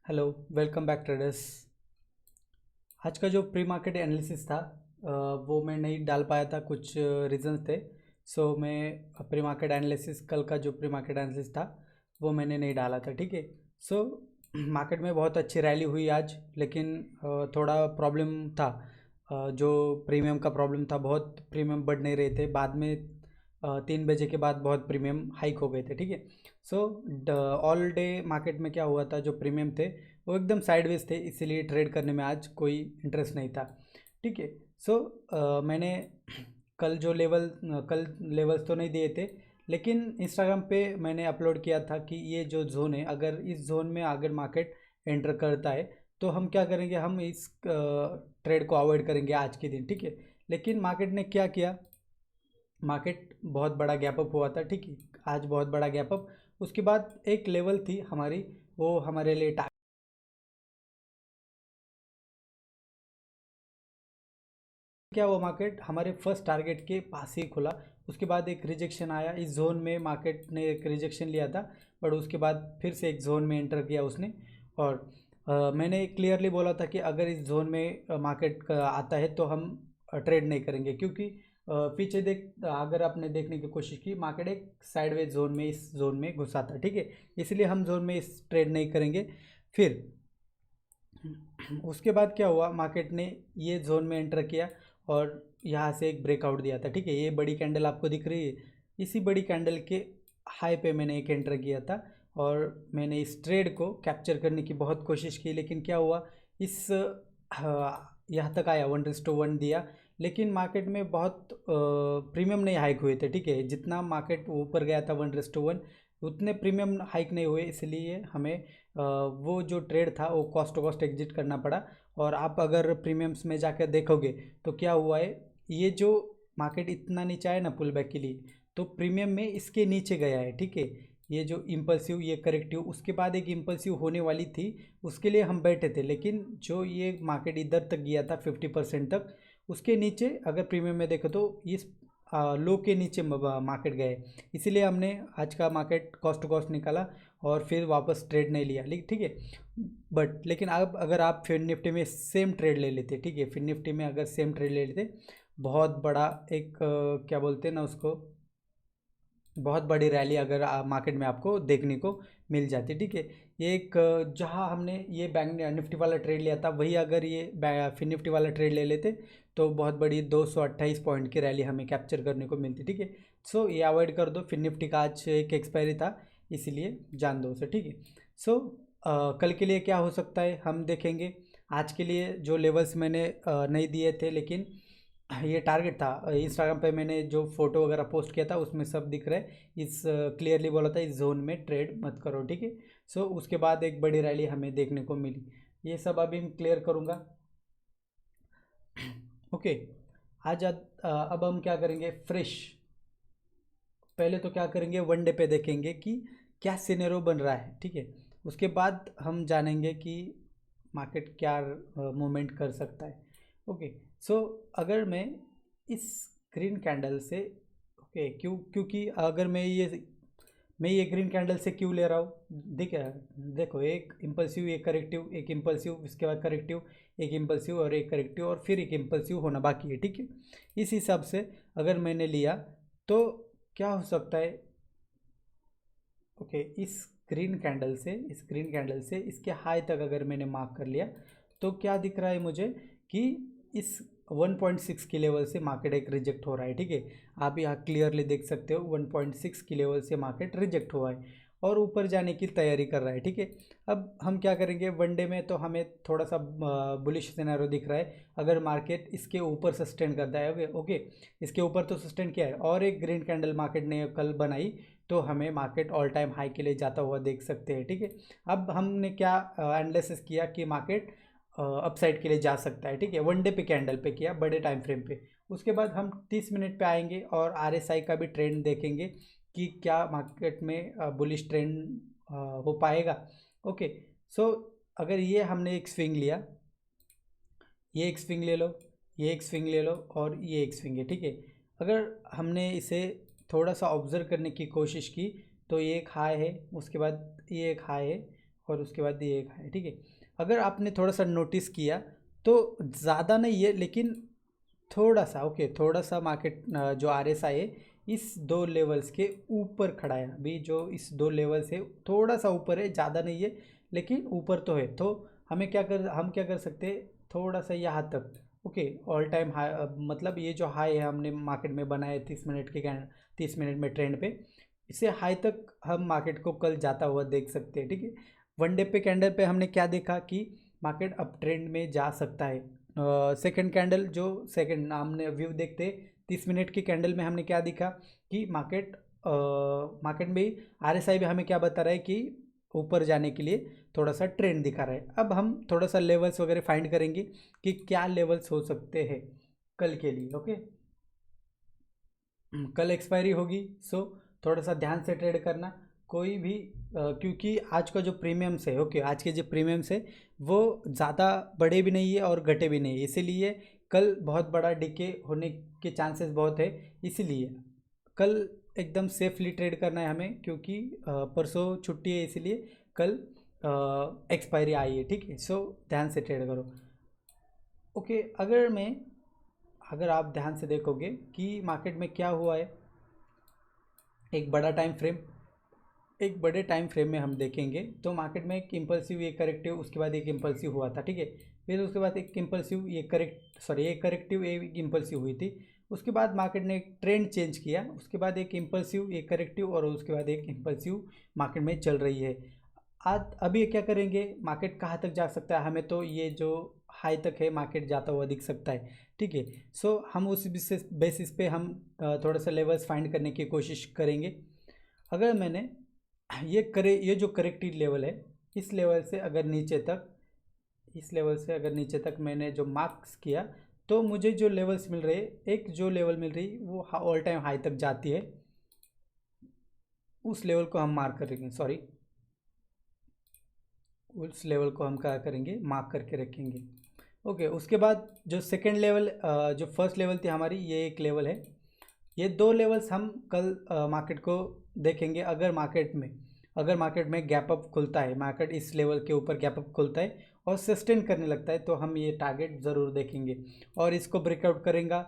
Hello, welcome back traders. आज का जो प्री मार्केट एनालिसिस था वो मैं नहीं डाल पाया था, कुछ रीजंस थे। सो मैं प्री मार्केट एनालिसिस कल का जो प्री मार्केट एनालिसिस था वो मैंने नहीं डाला था। ठीक है। सो मार्केट में बहुत अच्छी रैली हुई आज, लेकिन थोड़ा प्रॉब्लम था। जो प्रीमियम का प्रॉब्लम था, बहुत प्रीमियम बढ़ नहीं रहे थे। बाद में 3 बजे के बाद बहुत प्रीमियम हाइक हो गए थे। ठीक है। सो ऑल डे मार्केट में क्या हुआ था, जो प्रीमियम थे वो एकदम साइडवेज थे, इसीलिए ट्रेड करने में आज कोई इंटरेस्ट नहीं था। ठीक है। सो मैंने कल जो कल लेवल्स तो नहीं दिए थे, लेकिन इंस्टाग्राम पे मैंने अपलोड किया था कि ये जो जोन है, अगर इस जोन में अगर मार्केट एंटर करता है तो हम क्या करेंगे, हम इस ट्रेड को अवॉइड करेंगे आज के दिन। ठीक है। लेकिन मार्केट ने क्या किया, मार्केट बहुत बड़ा गैप अप हुआ था। ठीक है। आज बहुत बड़ा गैप अप, उसके बाद एक लेवल थी हमारी, वो हमारे लिए क्या, वो मार्केट हमारे फर्स्ट टारगेट के पास ही खुला। उसके बाद एक रिजेक्शन आया इस जोन में, मार्केट ने एक रिजेक्शन लिया था, बट उसके बाद फिर से एक जोन में एंटर किया उसने। और मैंने क्लियरली बोला था कि अगर इस जोन में मार्केट आता है तो हम ट्रेड नहीं करेंगे, क्योंकि पीछे अगर आपने देखने की कोशिश की, मार्केट एक साइडवेज जोन में, इस जोन में घुसा था। ठीक है। इसलिए हम जोन में इस ट्रेड नहीं करेंगे। फिर उसके बाद क्या हुआ, मार्केट ने ये जोन में एंटर किया और यहाँ से एक ब्रेकआउट दिया था। ठीक है। ये बड़ी कैंडल आपको दिख रही है, इसी बड़ी कैंडल के हाई पे मैंने एक एंटर किया था और मैंने इस ट्रेड को कैप्चर करने की बहुत कोशिश की। लेकिन क्या हुआ, इस यहाँ तक आया, 1:1 दिया, लेकिन मार्केट में बहुत प्रीमियम नहीं हाइक हुए थे। ठीक है। जितना मार्केट ऊपर गया था 1:1, उतने प्रीमियम हाइक नहीं हुए, इसलिए हमें वो जो ट्रेड था वो कॉस्ट टू कॉस्ट एग्जिट करना पड़ा। और आप अगर प्रीमियम्स में जाकर देखोगे तो क्या हुआ है, ये जो मार्केट इतना नीचे आया ना पुल बैक के लिए, तो प्रीमियम में इसके नीचे गया है। ठीक है। ये जो इम्पल्सिव, ये करेक्टिव, उसके बाद एक इम्पल्सिव होने वाली थी, उसके लिए हम बैठे थे। लेकिन जो ये मार्केट इधर तक गया था 50% तक, उसके नीचे अगर प्रीमियम में देखो तो इस लो के नीचे मार्केट गए, इसीलिए हमने आज का मार्केट कॉस्ट टू कॉस्ट निकाला और फिर वापस ट्रेड नहीं लिया। लेकिन ठीक है, बट लेकिन अब अगर आप फिर निफ्टी में सेम ट्रेड ले लेते, ठीक है, फिर निफ्टी में अगर सेम ट्रेड ले लेते, बहुत बड़ा एक क्या बोलते हैं ना उसको, बहुत बड़ी रैली अगर मार्केट में आपको देखने को मिल जाती। ठीक है। ये एक जहां हमने ये बैंक निफ्टी वाला ट्रेड लिया था, वही अगर ये फिर निफ्टी वाला ट्रेड ले लेते तो बहुत बड़ी 228 पॉइंट की रैली हमें कैप्चर करने को मिलती। ठीक है। सो ये अवॉइड कर दो, फिर निफ्टी का आज एक एक्सपायरी था, इसीलिए जान दो उसे। ठीक है। सो कल के लिए क्या हो सकता है हम देखेंगे। आज के लिए जो लेवल्स मैंने नहीं दिए थे, लेकिन ये टारगेट था, इंस्टाग्राम पे मैंने जो फोटो वगैरह पोस्ट किया था उसमें सब दिख रहा है। इस क्लियरली बोला था इस जोन में ट्रेड मत करो। ठीक है। सो उसके बाद एक बड़ी रैली हमें देखने को मिली, ये सब अभी मैं क्लियर करूँगा। ओके। अब हम क्या करेंगे, फ्रेश पहले तो क्या करेंगे, वन डे पे देखेंगे कि क्या सिनेरियो बन रहा है। ठीक है। उसके बाद हम जानेंगे कि मार्केट क्या मूवमेंट कर सकता है। ओके। सो अगर मैं इस ग्रीन कैंडल से, ओके, क्योंकि अगर मैं ये ग्रीन कैंडल से क्यों ले रहा हूँ, देखो, एक इम्पल्सिव, एक करेक्टिव, एक इम्पल्सिव, इसके बाद करेक्टिव, एक इम्पल्सिव और एक करेक्टिव और फिर एक इम्पल्सिव होना बाकी है। ठीक है। इस हिसाब से अगर मैंने लिया तो क्या हो सकता है, ओके, इस ग्रीन कैंडल से इसके हाई तक अगर मैंने मार्क कर लिया तो क्या दिख रहा है मुझे कि इस 1.6 की लेवल से मार्केट एक रिजेक्ट हो रहा है। ठीक है। आप यहाँ क्लियरली देख सकते हो 1.6 की लेवल से मार्केट रिजेक्ट हुआ है और ऊपर जाने की तैयारी कर रहा है। ठीक है। अब हम क्या करेंगे, वनडे में तो हमें थोड़ा सा बुलिश सिनेरियो दिख रहा है, अगर मार्केट इसके ऊपर सस्टेन करता है। ओके ओके, इसके ऊपर तो सस्टेन किया है और एक ग्रीन कैंडल मार्केट ने कल बनाई, तो हमें मार्केट ऑल टाइम हाई के लिए जाता हुआ देख सकते हैं। ठीक है। अब हमने क्या एनालिसिस किया कि मार्केट अपसाइड के लिए जा सकता है। ठीक है। वन डे पे कैंडल पे किया, बड़े टाइम फ्रेम पे। उसके बाद हम 30 मिनट पे आएंगे और आरएसआई का भी ट्रेंड देखेंगे कि क्या मार्केट में बुलिश ट्रेंड हो पाएगा। ओके। सो अगर ये हमने एक स्विंग लिया, ये एक स्विंग ले लो, ये एक स्विंग ले लो और ये एक स्विंग है। ठीक है। अगर हमने इसे थोड़ा सा ऑब्जर्व करने की कोशिश की तो ये एक हाई है, उसके बाद ये एक हाई है और उसके बाद ये एक हाई, ठीक है। अगर आपने थोड़ा सा नोटिस किया तो ज़्यादा नहीं है लेकिन थोड़ा सा, ओके, थोड़ा सा मार्केट जो RSI है इस दो लेवल्स के ऊपर खड़ा है अभी, जो इस दो लेवल से थोड़ा सा ऊपर है, ज़्यादा नहीं है लेकिन ऊपर तो है। तो हम क्या कर सकते हैं, थोड़ा सा यहाँ तक, ओके, ऑल टाइम हाई, मतलब ये जो हाई है हमने मार्केट में बनाया 30 मिनट के 30 मिनट में ट्रेंड पे, इसे हाई तक हम मार्केट को कल जाता हुआ देख सकते हैं, ठीक है। वन डे पे कैंडल पे हमने क्या देखा कि मार्केट अप ट्रेंड में जा सकता है। सेकंड कैंडल, जो सेकंड हमने व्यू देखते 30 मिनट की कैंडल में हमने क्या दिखा कि मार्केट में RSI भी हमें क्या बता रहा है कि ऊपर जाने के लिए थोड़ा सा ट्रेंड दिखा रहा है। अब हम थोड़ा सा लेवल्स वगैरह फाइंड करेंगे कि क्या लेवल्स हो सकते हैं कल के लिए, ओके। कल एक्सपायरी होगी, सो थोड़ा सा ध्यान से ट्रेड करना। कोई भी क्योंकि आज का जो प्रीमियम्स है, ओके, आज के जो प्रीमियम्स है वो ज़्यादा बड़े भी नहीं है और घटे भी नहीं है, इसीलिए कल बहुत बड़ा डिके होने के चांसेस बहुत है। इसीलिए कल एकदम सेफली ट्रेड करना है हमें, क्योंकि परसों छुट्टी है, इसीलिए कल एक्सपायरी आई है, ठीक है। सो ध्यान से ट्रेड करो, ओके। अगर आप ध्यान से देखोगे कि मार्केट में क्या हुआ है, एक बड़ा टाइम फ्रेम, एक बड़े टाइम फ्रेम में हम देखेंगे तो मार्केट में एक इम्पल्सिव, एक करेक्टिव, उसके बाद एक इम्पल्सिव हुआ था, ठीक है। फिर उसके बाद एक इम्पल्सिव, एक करेक्टिव, एक इम्पल्सिव हुई थी। उसके बाद मार्केट ने एक ट्रेंड चेंज किया, उसके बाद एक इम्पल्सिव, एक करेक्टिव और उसके बाद एक इम्पल्सिव मार्केट में चल रही है। आज अभी क्या करेंगे, मार्केट कहाँ तक जा सकता है, हमें तो ये जो हाई तक है मार्केट जाता हुआ दिख सकता है, ठीक है। सो हम उस बेसिस पे हम थोड़ा सा लेवल्स फाइंड करने की कोशिश करेंगे। अगर मैंने ये जो करेक्टिव लेवल है, इस लेवल से अगर नीचे तक, इस लेवल से अगर नीचे तक मैंने जो मार्क्स किया तो मुझे जो लेवल्स मिल रहे, एक जो लेवल मिल रही वो ऑल टाइम हाई तक जाती है, उस लेवल को हम मार्क करेंगे, सॉरी, उस लेवल को हम क्या करेंगे, मार्क करके रखेंगे, ओके। उसके बाद जो सेकंड लेवल, जो फर्स्ट लेवल थी हमारी, ये एक लेवल है। ये दो लेवल्स हम कल मार्केट को देखेंगे। अगर मार्केट में गैप अप खुलता है, मार्केट इस लेवल के ऊपर गैप अप खुलता है और सस्टेन करने लगता है, तो हम ये टारगेट ज़रूर देखेंगे और इसको ब्रेकआउट करेंगे।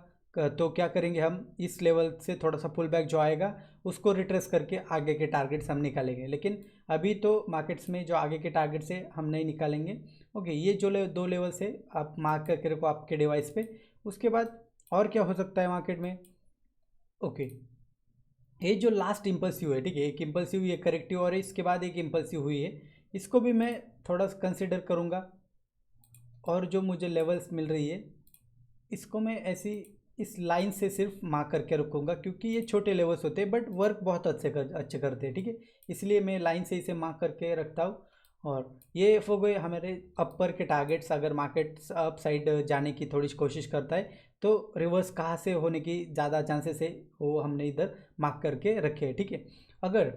तो क्या करेंगे, हम इस लेवल से थोड़ा सा पुल बैक जो आएगा उसको रिट्रेस करके आगे के टारगेट्स हम निकालेंगे, लेकिन अभी तो मार्केट्स में जो आगे के टारगेट से हम नहीं निकालेंगे, ओके। ये जो दो लेवल से आप मार्क करके रखो आपके डिवाइस पे। उसके बाद और क्या हो सकता है मार्केट में, ओके, ये जो लास्ट इम्पल्सिव है, ठीक है, एक इम्पल्सिव, ये करेक्टिव और इसके बाद एक इम्पल्सिव हुई है, इसको भी मैं थोड़ा कंसिडर करूँगा। और जो मुझे लेवल्स मिल रही है इसको मैं ऐसी इस लाइन से सिर्फ मार्क करके रखूँगा, क्योंकि ये छोटे लेवल्स होते हैं बट वर्क बहुत अच्छे करते हैं, ठीक है। इसलिए मैं लाइन से इसे मार्क करके रखता हूँ। और ये हो गए हमारे अपर के टारगेट्स। अगर मार्केट अप साइड जाने की थोड़ी कोशिश करता है तो रिवर्स कहाँ से होने की ज़्यादा चांसेस है, वो हमने इधर मार्क करके रखे हैं, ठीक है। अगर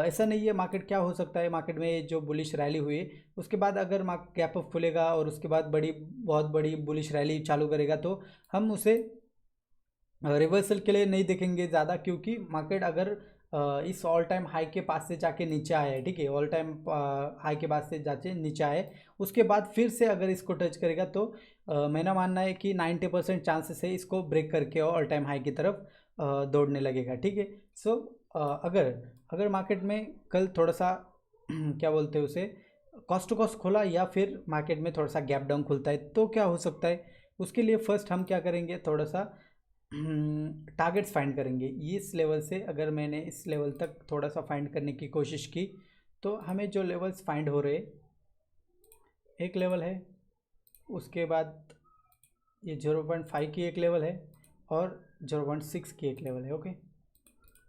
ऐसा नहीं है, मार्केट क्या हो सकता है, मार्केट में जो बुलिश रैली हुई है उसके बाद अगर मार्केट गैप अप खुलेगा और उसके बाद बहुत बड़ी बुलिश रैली चालू करेगा, तो हम उसे रिवर्सल के लिए नहीं देखेंगे ज़्यादा, क्योंकि मार्केट अगर इस ऑल टाइम हाई के पास से जाके नीचे आया है, ठीक है, ऑल टाइम हाई के पास से जाके नीचे आए, उसके बाद फिर से अगर इसको टच करेगा तो मेरा मानना है कि 90% चांसेस है इसको ब्रेक करके ऑल टाइम हाई की तरफ दौड़ने लगेगा, ठीक है। सो अगर अगर मार्केट में कल थोड़ा सा क्या बोलते हैं उसे, कॉस्ट टू कॉस्ट खोला या फिर मार्केट में थोड़ा सा गैप डाउन खुलता है तो क्या हो सकता है, उसके लिए फर्स्ट हम क्या करेंगे, थोड़ा सा टारगेट्स फाइंड करेंगे। इस लेवल से अगर मैंने इस लेवल तक थोड़ा सा फाइंड करने की कोशिश की तो हमें जो लेवल्स फाइंड हो रहे, एक लेवल है, उसके बाद ये 0.5 की एक लेवल है और 0.6 की एक लेवल है, ओके।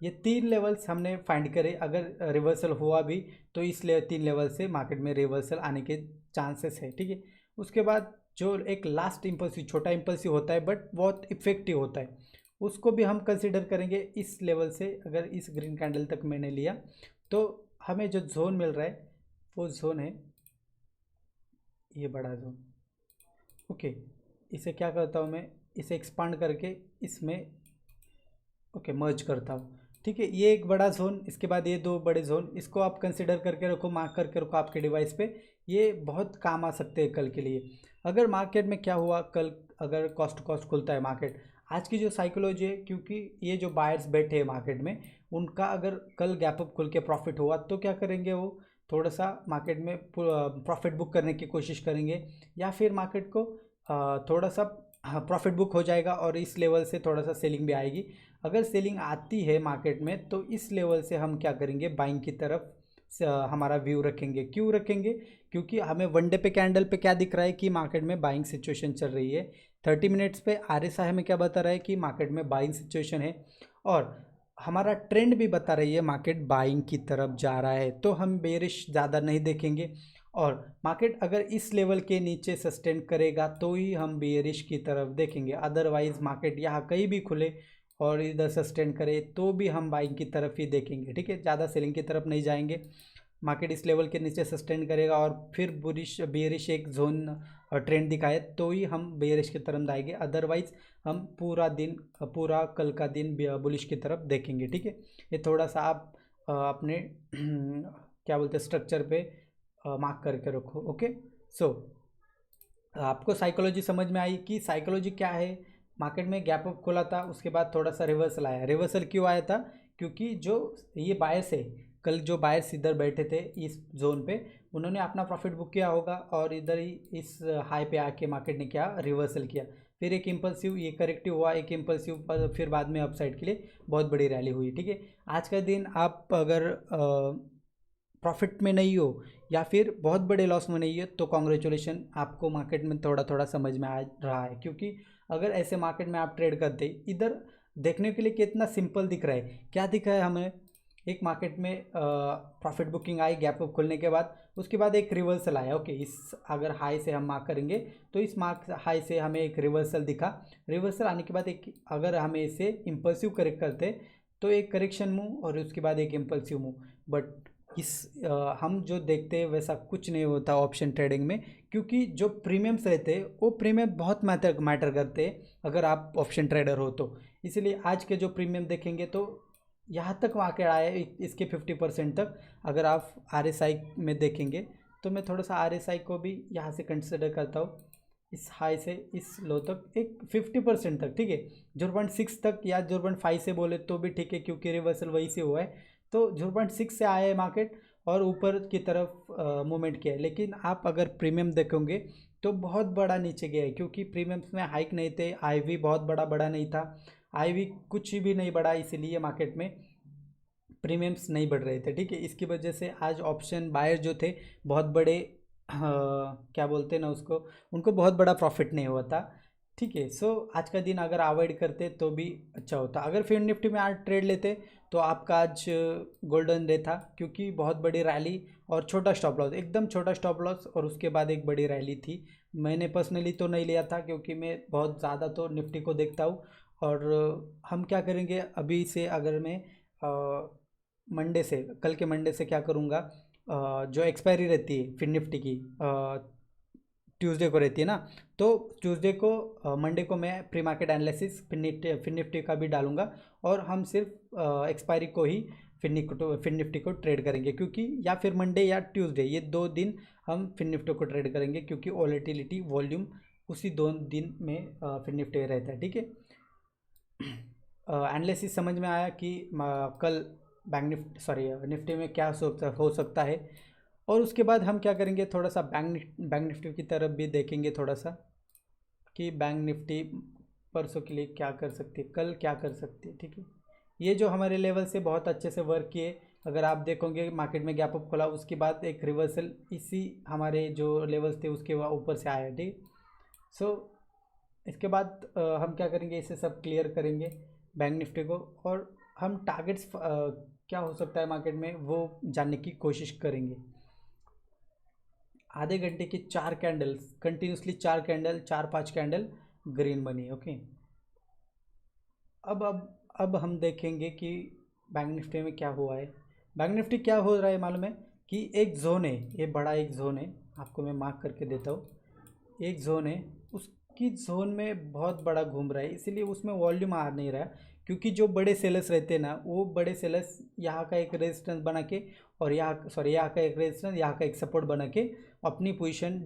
ये तीन लेवल्स हमने फाइंड करे। अगर रिवर्सल हुआ भी तो इस तीन लेवल से मार्केट में रिवर्सल आने के चांसेस है, ठीक है। उसके बाद जो एक लास्ट इम्पल्सिव, छोटा इम्पल्सिव होता है बट बहुत इफेक्टिव होता है, उसको भी हम कंसिडर करेंगे। इस लेवल से अगर इस ग्रीन कैंडल तक मैंने लिया तो हमें जो जोन मिल रहा है वो जोन है ये बड़ा जोन, ओके। इसे क्या करता हूँ मैं, इसे एक्सपांड करके इसमें, ओके, मर्ज करता हूँ। ठीक है, ये एक बड़ा जोन, इसके बाद ये दो बड़े जोन, इसको आप कंसिडर करके रखो, मार्क करके रखो आपके डिवाइस पे। ये बहुत काम आ सकते हैं कल के लिए। अगर मार्केट में क्या हुआ कल, अगर कॉस्ट कॉस्ट खुलता है मार्केट, आज की जो साइकोलॉजी है, क्योंकि ये जो बायर्स बैठे हैं मार्केट में, उनका अगर कल गैप अप खुल के प्रॉफिट हुआ तो क्या करेंगे, वो थोड़ा सा मार्केट में प्रॉफिट बुक करने की कोशिश करेंगे, या फिर मार्केट को थोड़ा सा प्रॉफिट बुक हो जाएगा और इस लेवल से थोड़ा सा सेलिंग भी आएगी। अगर सेलिंग आती है मार्केट में तो इस लेवल से हम क्या करेंगे, बाइंग की तरफ हमारा व्यू रखेंगे। क्यों रखेंगे, क्योंकि हमें वन डे पे कैंडल पे क्या दिख रहा है कि मार्केट में बाइंग सिचुएशन चल रही है। 30 मिनट्स पे RSI हमें क्या बता रहा है कि मार्केट में बाइंग सिचुएशन है, और हमारा ट्रेंड भी बता रही है मार्केट बाइंग की तरफ जा रहा है। तो हम बेरिश ज़्यादा नहीं देखेंगे, और मार्केट अगर इस लेवल के नीचे सस्टेन करेगा तो ही हम बेरिश की तरफ देखेंगे। अदरवाइज मार्केट यहाँ कहीं भी खुले और इधर सस्टेन करे तो भी हम बाइंग की तरफ ही देखेंगे। ठीक है, ज़्यादा सेलिंग की तरफ नहीं जाएंगे। मार्केट इस लेवल के नीचे सस्टेन करेगा और फिर बुलिश बेरिश एक जोन ट्रेंड दिखाए तो ही हम बेरिश की तरफ जाएंगे, अदरवाइज हम पूरा दिन, पूरा कल का दिन बुलिश की तरफ देखेंगे। ठीक है, ये थोड़ा सा आप अपने क्या बोलते हैं स्ट्रक्चर पे मार्क करके रखो। ओके, सो आपको साइकोलॉजी समझ में आई कि साइकोलॉजी क्या है। मार्केट में गैप अप खोला था, उसके बाद थोड़ा सा रिवर्सल आया। रिवर्सल क्यों आया था, क्योंकि जो ये बायर्स है, कल जो बायर्स इधर बैठे थे इस जोन पे, उन्होंने अपना प्रॉफिट बुक किया होगा और इधर ही इस हाई पे आके मार्केट ने क्या रिवर्सल किया, फिर एक इम्पल्सिव ये करेक्टिव हुआ, एक इम्पल्सिव, फिर बाद में अपसाइड के लिए बहुत बड़ी रैली हुई। ठीक है, आज का दिन आप अगर प्रॉफिट में नहीं हो या फिर बहुत बड़े लॉस में नहीं है तो कॉन्ग्रेचुलेशन, आपको मार्केट में थोड़ा थोड़ा समझ में आ रहा है। क्योंकि अगर ऐसे मार्केट में आप ट्रेड करते, इधर देखने के लिए कितना सिंपल दिख रहा है, क्या दिख रहा है हमें, एक मार्केट में प्रॉफिट बुकिंग आई गैप अप खुलने के बाद, उसके बाद एक रिवर्सल आया। ओके, इस अगर हाई से हम मार्क करेंगे तो इस मार्क हाई से हमें एक रिवर्सल दिखा। रिवर्सल आने के बाद एक, अगर हमें इसे इम्पल्सिव करेक्ट करते तो एक करेक्शन मूव और उसके बाद एक इम्पल्सिव मूव, बट इस हम जो देखते हैं वैसा कुछ नहीं होता ऑप्शन ट्रेडिंग में, क्योंकि जो प्रीमियम्स रहते हैं वो प्रीमियम बहुत मैटर करते हैं अगर आप ऑप्शन ट्रेडर हो तो। इसलिए आज के जो प्रीमियम देखेंगे तो यहाँ तक मार्केट आया इसके 50% तक। अगर आप RSI में देखेंगे तो मैं थोड़ा सा RSI को भी यहाँ से कंसिडर करता हूँ, इस हाई से इस लो तक एक 50% तक। ठीक है, 0.6 तक या 0.5 से बोले तो भी ठीक है, क्योंकि रिवर्सल वही से हुआ है। तो 0.6 से आया है मार्केट और ऊपर की तरफ मूवमेंट किया है। लेकिन आप अगर प्रीमियम देखोगे तो बहुत बड़ा नीचे गया है, क्योंकि प्रीमियम्स में हाइक नहीं थे, IV बहुत बड़ा बड़ा नहीं था, IV कुछ भी नहीं बढ़ा, इसीलिए मार्केट में प्रीमियम्स नहीं बढ़ रहे थे। ठीक है, इसकी वजह से आज ऑप्शन बायर जो थे बहुत बड़े क्या बोलते हैं ना उसको, उनको बहुत बड़ा प्रॉफिट नहीं हुआ था। ठीक है, सो आज का दिन अगर अवॉइड करते तो भी अच्छा होता। अगर फिर निफ्टी में आज ट्रेड लेते तो आपका आज गोल्डन डे था, क्योंकि बहुत बड़ी रैली और छोटा स्टॉप लॉस, एकदम छोटा स्टॉप लॉस, और उसके बाद एक बड़ी रैली थी। मैंने पर्सनली तो नहीं लिया था क्योंकि मैं बहुत ज़्यादा तो निफ्टी को देखता हूँ। और हम क्या करेंगे अभी से, अगर मैं मंडे से, कल के मंडे से क्या करूँगा, जो एक्सपायरी रहती है फिर निफ्टी की ट्यूसडे को रहती है ना, तो ट्यूसडे को मंडे को मैं प्री मार्केट एनालिसिस फिर निफ्टी का भी डालूंगा, और हम सिर्फ एक्सपायरी को ही फिर निफ्टी को ट्रेड करेंगे। क्योंकि या फिर मंडे या ट्यूसडे, ये 2 दिन हम फिर निफ्टी को ट्रेड करेंगे, क्योंकि वॉलेटिलिटी वॉल्यूम उसी 2 दिन में फिर निफ्टी रहता है। ठीक है, एनालिसिस समझ में आया कि कल बैंक निफ्टी, सॉरी निफ्टी में क्या हो सकता है। और उसके बाद हम क्या करेंगे, थोड़ा सा बैंक निफ्टी की तरफ भी देखेंगे थोड़ा सा, कि बैंक निफ्टी परसों के लिए क्या कर सकती है, कल क्या कर सकती है। ठीक है, ये जो हमारे लेवल से बहुत अच्छे से वर्क किए, अगर आप देखोगे मार्केट में गैप अप खोला, उसके बाद एक रिवर्सल इसी हमारे जो लेवल्स थे उसके ऊपर से आया। ठीक, सो इसके बाद हम क्या करेंगे, इसे सब क्लियर करेंगे बैंक निफ्टी को, और हम टारगेट्स क्या हो सकता है मार्केट में वो जानने की कोशिश करेंगे। आधे घंटे की 4 candles continuously, 4 candle, 4-5 candle green बनी। ओके, अब हम देखेंगे कि बैंक निफ्टी में क्या हुआ है। बैंक निफ्टी क्या हो रहा है मालूम है, कि एक जोन है, ये बड़ा एक जोन है, आपको मैं मार्क करके देता हूँ। एक जोन है, उसकी जोन में बहुत बड़ा घूम रहा है, इसीलिए उसमें वॉल्यूम आ नहीं रहा है, क्योंकि जो बड़े सेलर्स रहते हैं ना, वो बड़े सेलर्स यहाँ का एक रेजिस्टेंस बना के और यहाँ का एक रेजिस्टेंस, यहाँ का एक सपोर्ट बना के अपनी पोजीशन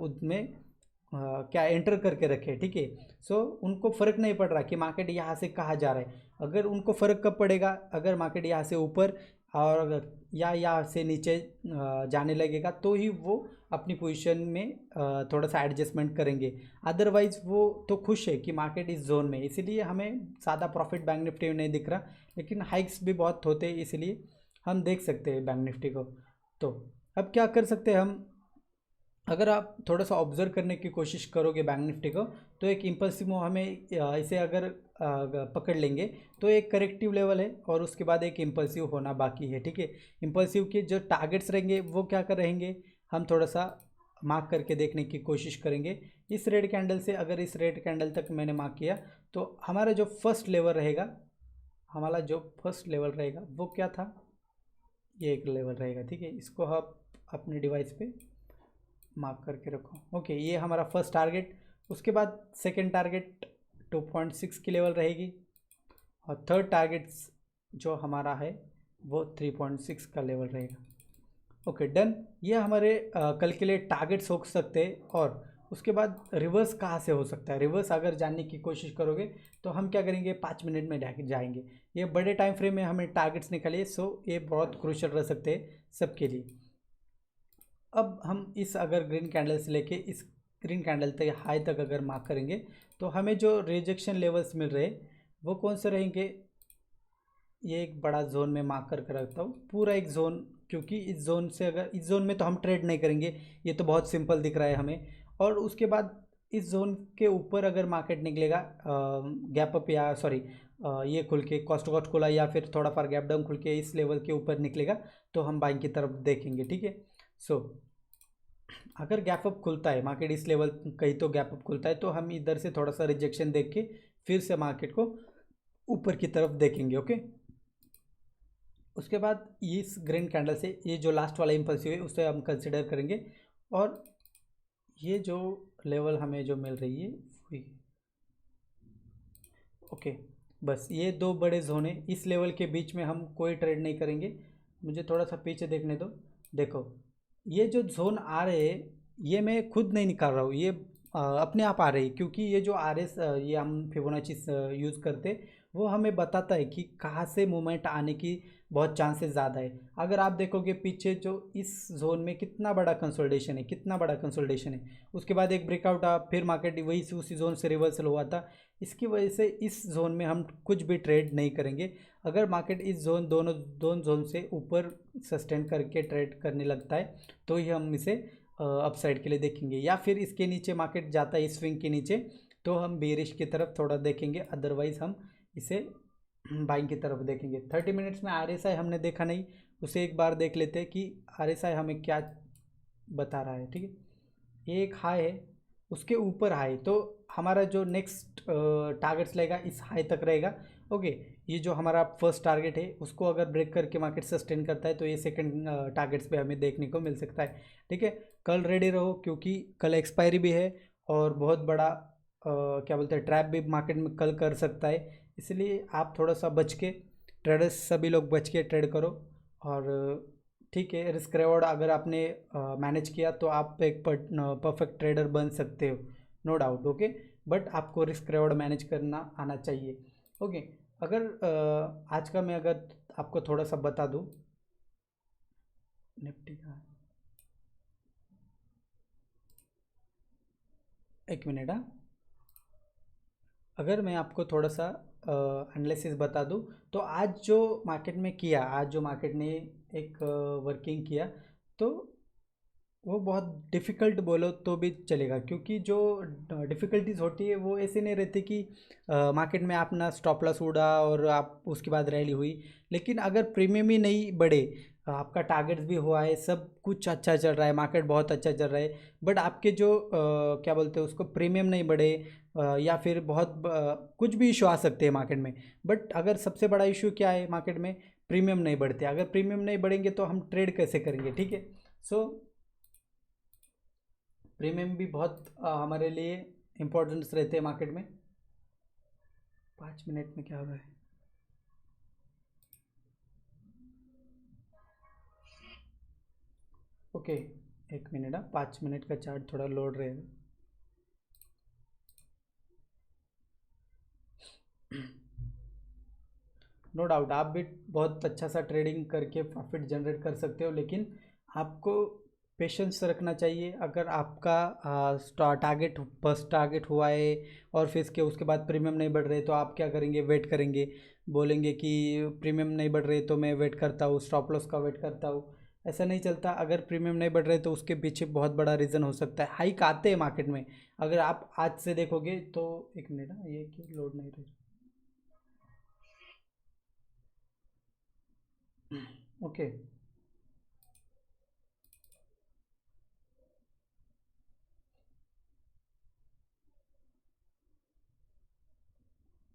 उसमें क्या एंटर करके रखे, ठीक है। सो उनको फ़र्क नहीं पड़ रहा कि मार्केट यहाँ से कहाँ जा रहा है। अगर उनको फ़र्क कब पड़ेगा, अगर मार्केट यहाँ से ऊपर और या यहाँ से नीचे जाने लगेगा, तो ही वो अपनी पोजीशन में थोड़ा सा एडजस्टमेंट करेंगे। अदरवाइज़ वो तो खुश है कि मार्केट इस जोन में, इसीलिए हमें ज़्यादा प्रॉफिट बैंक निफ्टी में नहीं दिख रहा, लेकिन हाइक्स भी बहुत होते हैं, इसलिए हम देख सकते हैं बैंक निफ्टी को। तो अब क्या कर सकते हैं हम, अगर आप थोड़ा सा ऑब्जर्व करने की कोशिश करोगे बैंक निफ्टी को, तो एक इम्पल्सिव मूव हमें इसे अगर पकड़ लेंगे तो एक करेक्टिव लेवल है और उसके बाद एक इम्पल्सिव होना बाकी है, ठीक है। इम्पल्सिव के जो टारगेट्स रहेंगे वो क्या कर रहेंगे, हम थोड़ा सा मार्क करके देखने की कोशिश करेंगे। इस रेड कैंडल से अगर इस रेड कैंडल तक मैंने मार्क किया, तो हमारा जो फर्स्ट लेवल रहेगा, वो क्या था, ये एक लेवल रहेगा, ठीक है। इसको आप अपने डिवाइस पे मार्क करके रखो। ओके, ये हमारा फर्स्ट टारगेट। उसके बाद सेकंड टारगेट 2.6 की लेवल रहेगी और थर्ड टारगेट जो हमारा है वो 3.6 का लेवल रहेगा। ओके डन, ये हमारे कल के लिए टारगेट्स हो सकते हैं। और उसके बाद रिवर्स कहाँ से हो सकता है, रिवर्स अगर जानने की कोशिश करोगे तो हम क्या करेंगे, 5 मिनट में जाएंगे। ये बड़े टाइम फ्रेम में हमें टारगेट्स निकालिए, सो ये बहुत क्रूशियल रह सकते हैं सबके लिए। अब हम इस अगर ग्रीन कैंडल से लेके इस ग्रीन कैंडल तक हाई तक अगर मार्क करेंगे, तो हमें जो रिजेक्शन लेवल्स मिल रहे वो कौन से रहेंगे, ये एक बड़ा जोन में मार्क करके रखता हूँ, पूरा एक जोन, क्योंकि इस जोन से अगर इस जोन में तो हम ट्रेड नहीं करेंगे, ये तो बहुत सिंपल दिख रहा है हमें। और उसके बाद इस जोन के ऊपर अगर मार्केट निकलेगा, गैप अप या सॉरी ये खुल के कॉस्ट कॉस्ट खुला या फिर थोड़ा फार गैप डाउन खुल के इस लेवल के ऊपर निकलेगा, तो हम बाइंग की तरफ देखेंगे, ठीक है। सो अगर गैप अप खुलता है मार्केट इस लेवल, कहीं तो गैप अप खुलता है, तो हम इधर से थोड़ा सा रिजेक्शन देख के फिर से मार्केट को ऊपर की तरफ देखेंगे, ओके। उसके बाद इस ग्रीन कैंडल से ये जो लास्ट वाला इम्पल्सिव है उसे हम कंसिडर करेंगे। और ये जो लेवल हमें जो मिल रही है वही, ओके। बस ये दो बड़े जोन है, इस लेवल के बीच में हम कोई ट्रेड नहीं करेंगे। मुझे थोड़ा सा पीछे देखने दो। देखो ये जो जोन आ रहे हैं, ये मैं खुद नहीं निकाल रहा हूँ, ये अपने आप आ रही है, क्योंकि ये जो आर एस ये हम फिबोनाची यूज़ करते, वो हमें बताता है कि कहाँ से मूवमेंट आने की बहुत चांसेस ज़्यादा है। अगर आप देखोगे पीछे जो इस जोन में कितना बड़ा कंसोलिडेशन है, कितना बड़ा कंसोलिडेशन है, उसके बाद एक ब्रेकआउट आ, फिर मार्केट वही से उसी जोन से रिवर्सल हुआ था। इसकी वजह से इस जोन में हम कुछ भी ट्रेड नहीं करेंगे। अगर मार्केट इस जोन दोनों जोन से ऊपर सस्टेन करके ट्रेड करने लगता है, तो ही हम इसे अपसाइड के लिए देखेंगे, या फिर इसके नीचे मार्केट जाता है इस स्विंग के नीचे, तो हम बेरिश की तरफ थोड़ा देखेंगे। अदरवाइज हम इसे बाइंग की तरफ देखेंगे। 30 मिनट्स में RSI हमने देखा नहीं, उसे एक बार देख लेते हैं कि RSI हमें क्या बता रहा है, ठीक है। ये एक हाई है, उसके ऊपर हाई, तो हमारा जो नेक्स्ट टारगेट्स लेगा इस हाई तक रहेगा, ओके। ये जो हमारा फर्स्ट टारगेट है उसको अगर ब्रेक करके मार्केट सस्टेन करता है, तो ये सेकंड टारगेट्स पे हमें देखने को मिल सकता है, ठीक है। कल रेडी रहो, क्योंकि कल एक्सपायरी भी है और बहुत बड़ा क्या बोलते हैं ट्रैप भी मार्केट में कल कर सकता है, इसलिए आप थोड़ा सा बच के, ट्रेडर्स सभी लोग बच के ट्रेड करो। और ठीक है, रिस्क रिवॉर्ड अगर आपने मैनेज किया तो आप एक परफेक्ट ट्रेडर बन सकते हो, नो डाउट, ओके। बट आपको रिस्क रिवॉर्ड मैनेज करना आना चाहिए, ओके। अगर आज का मैं अगर आपको थोड़ा सा बता दूं, निफ्टी का, एक मिनट, हाँ। अगर मैं आपको थोड़ा सा एनालिसिस बता दूं, तो आज जो मार्केट में किया, आज जो मार्केट ने एक वर्किंग किया, तो वो बहुत डिफ़िकल्ट बोलो तो भी चलेगा, क्योंकि जो डिफ़िकल्टीज होती है वो ऐसे नहीं रहती कि मार्केट में अपना स्टॉप लॉस उड़ा और आप उसके बाद रैली हुई। लेकिन अगर प्रीमियम ही नहीं बढ़े, आपका टारगेट्स भी हुआ है, सब कुछ अच्छा चल रहा है, मार्केट बहुत अच्छा चल रहा है, बट आपके जो क्या बोलते हैं उसको, प्रीमियम नहीं बढ़े, या फिर बहुत कुछ भी इशू आ सकते हैं मार्केट में। बट अगर सबसे बड़ा इशू क्या है मार्केट में, प्रीमियम नहीं बढ़ते। अगर प्रीमियम नहीं बढ़ेंगे तो हम ट्रेड कैसे करेंगे, ठीक है। सो प्रीमियम भी बहुत हमारे लिए इम्पोर्टेंस रहते हैं मार्केट में। 5 मिनट में क्या हो रहा है, ओके, एक मिनट, 5 मिनट का चार्ट थोड़ा लोड रहेगा। नो डाउट आप भी बहुत अच्छा सा ट्रेडिंग करके प्रॉफिट जनरेट कर सकते हो, लेकिन आपको पेशेंस रखना चाहिए। अगर आपका टारगेट फर्स्ट टारगेट हुआ है और फिर उसके बाद प्रीमियम नहीं बढ़ रहे, तो आप क्या करेंगे? वेट करेंगे, बोलेंगे कि प्रीमियम नहीं बढ़ रहे तो मैं वेट करता हूँ, स्टॉप लॉस का वेट करता हूँ। ऐसा नहीं चलता। अगर प्रीमियम नहीं बढ़ रहे तो उसके पीछे बहुत बड़ा रीज़न हो सकता है, हाइक आते हैं मार्केट में। अगर आप आज से देखोगे तो, एक मिनट, ये कि लोड नहीं रही। ओके,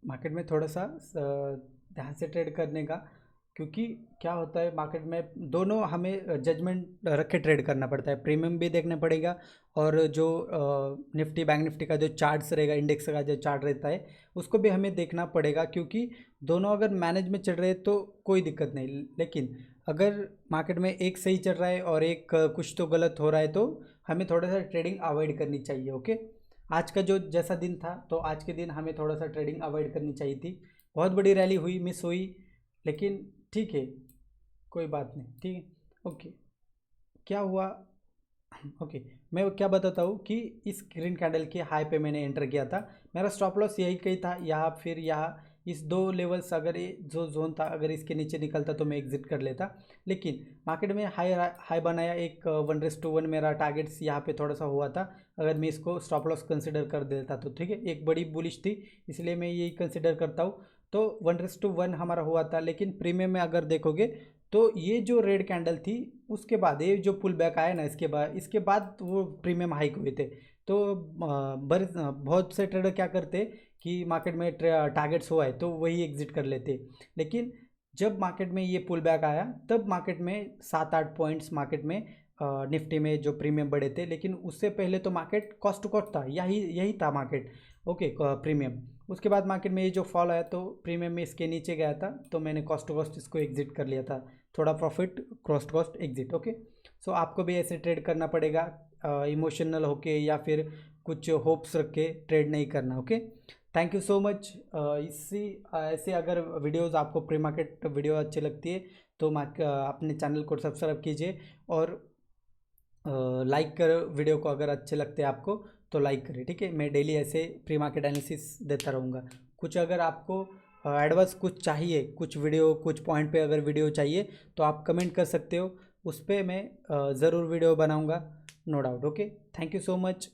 मार्केट में थोड़ा सा ध्यान से ट्रेड करने का, क्योंकि क्या होता है मार्केट में दोनों हमें जजमेंट रख के ट्रेड करना पड़ता है। प्रीमियम भी देखना पड़ेगा, और जो निफ्टी बैंक निफ्टी का जो चार्ट्स रहेगा, इंडेक्स का जो चार्ट रहता है, उसको भी हमें देखना पड़ेगा। क्योंकि दोनों अगर मैनेज में चल रहे हैं तो कोई दिक्कत नहीं, लेकिन अगर मार्केट में एक सही चल रहा है और एक कुछ तो गलत हो रहा है, तो हमें थोड़ा सा ट्रेडिंग अवॉइड करनी चाहिए। ओके, आज का जो जैसा दिन था, तो आज के दिन हमें थोड़ा सा ट्रेडिंग अवॉइड करनी चाहिए थी। बहुत बड़ी रैली हुई, मिस हुई, लेकिन ठीक है, कोई बात नहीं, ठीक है। ओके, क्या हुआ? ओके, मैं क्या बताता हूँ कि इस ग्रीन कैंडल के हाई पे मैंने एंटर किया था। मेरा स्टॉप लॉस यही कहीं था, यहाँ फिर यहाँ इस दो लेवल्स, अगर ये जो जोन था अगर इसके नीचे निकलता तो मैं एग्जिट कर लेता। लेकिन मार्केट में हाई हाई बनाया, एक 1:1 मेरा टारगेट्स यहाँ पे थोड़ा सा हुआ था। अगर मैं इसको स्टॉप लॉस कंसिडर कर देता तो ठीक है, एक बड़ी बुलिश थी, इसलिए मैं यही कंसिडर करता हूँ। तो 1:1 हमारा हुआ था। लेकिन प्रीमियम में अगर देखोगे तो ये जो रेड कैंडल थी, उसके बाद ये जो पुल बैक आया ना, इसके बाद वो प्रीमियम हाइक हुए थे। तो बहुत से ट्रेडर क्या करते कि मार्केट में टारगेट्स हुआ है तो वही एग्जिट कर लेते। लेकिन जब मार्केट में ये पुल बैक आया, तब मार्केट में 7-8 पॉइंट्स मार्केट में निफ्टी में जो प्रीमियम बढ़े थे। लेकिन उससे पहले तो मार्केट कॉस्ट टू कॉस्ट था, यही यही था मार्केट। ओके, प्रीमियम, उसके बाद मार्केट में ये जो फॉल आया तो प्रीमियम में इसके नीचे गया था, तो मैंने कॉस्ट टू कॉस्ट इसको एग्जिट कर लिया था। थोड़ा profit, cost cost exit. Okay, so आपको भी ऐसे ट्रेड करना पड़ेगा, इमोशनल होके या फिर कुछ होप्स रख के ट्रेड नहीं करना। Okay, thank you so much. इसी ऐसे अगर वीडियोस आपको प्री मार्केट वीडियो अच्छी लगती है तो अपने चैनल को सब्सक्राइब कीजिए, और लाइक कर वीडियो को, अगर अच्छे लगते हैं आपको तो लाइक करें, ठीक है। मैं डेली ऐसे प्री मार्केट एनालिसिस देता रहूँगा। कुछ अगर आपको एडवांस कुछ चाहिए, कुछ वीडियो कुछ पॉइंट पे अगर वीडियो चाहिए तो आप कमेंट कर सकते हो, उस पर मैं ज़रूर वीडियो बनाऊँगा, no doubt. Okay, thank you so much.